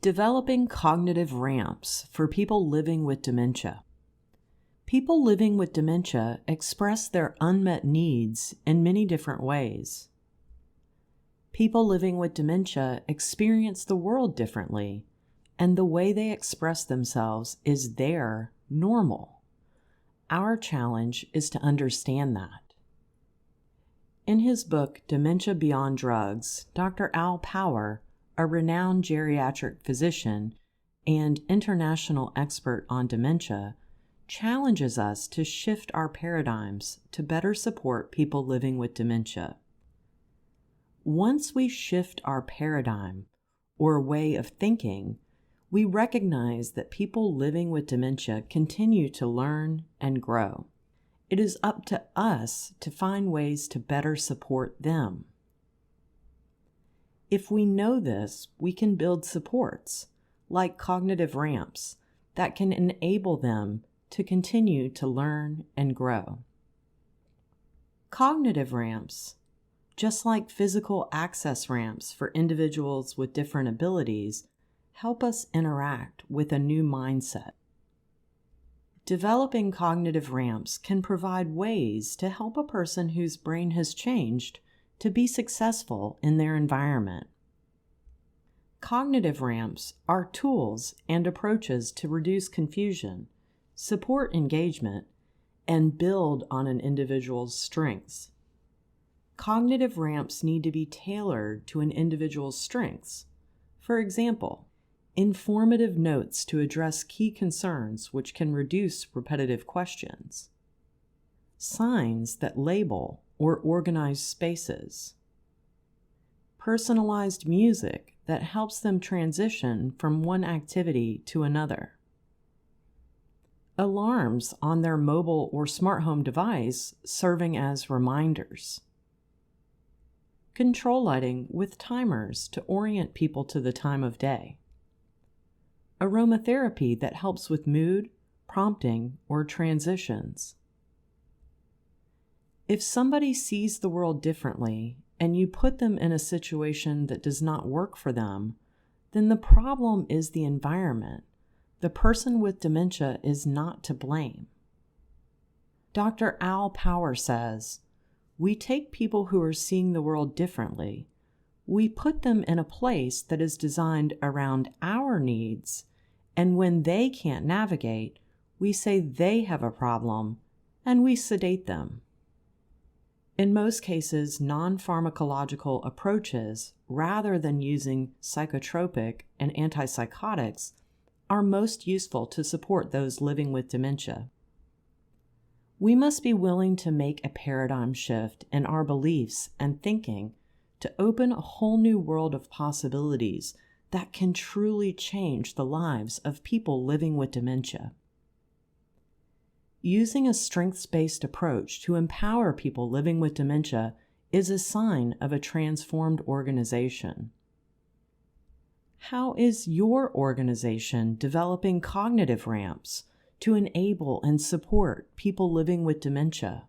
Developing cognitive ramps for people living with dementia. People living with dementia express their unmet needs in many different ways. People living with dementia experience the world differently, and the way they express themselves is their normal. Our challenge is to understand that. In his book, Dementia Beyond Drugs, Dr. Al Power, a renowned geriatric physician and international expert on dementia, challenges us to shift our paradigms to better support people living with dementia. Once we shift our paradigm or way of thinking, we recognize that people living with dementia continue to learn and grow. It is up to us to find ways to better support them. If we know this, we can build supports, like cognitive ramps, that can enable them to continue to learn and grow. Cognitive ramps, just like physical access ramps for individuals with different abilities, help us interact with a new mindset. Developing cognitive ramps can provide ways to help a person whose brain has changed to be successful in their environment. Cognitive ramps are tools and approaches to reduce confusion, support engagement, and build on an individual's strengths. Cognitive ramps need to be tailored to an individual's strengths. For example, informative notes to address key concerns which can reduce repetitive questions, signs that label or organize spaces, personalized music that helps them transition from one activity to another, alarms on their mobile or smart home device serving as reminders, control lighting with timers to orient people to the time of day, aromatherapy that helps with mood, prompting, or transitions. If somebody sees the world differently and you put them in a situation that does not work for them, then the problem is the environment. The person with dementia is not to blame. Dr. Al Power says, "We take people who are seeing the world differently. We put them in a place that is designed around our needs, and when they can't navigate, we say they have a problem, and we sedate them." In most cases, non-pharmacological approaches, rather than using psychotropic and antipsychotics, are most useful to support those living with dementia. We must be willing to make a paradigm shift in our beliefs and thinking to open a whole new world of possibilities that can truly change the lives of people living with dementia. Using a strengths-based approach to empower people living with dementia is a sign of a transformed organization. How is your organization developing cognitive ramps to enable and support people living with dementia?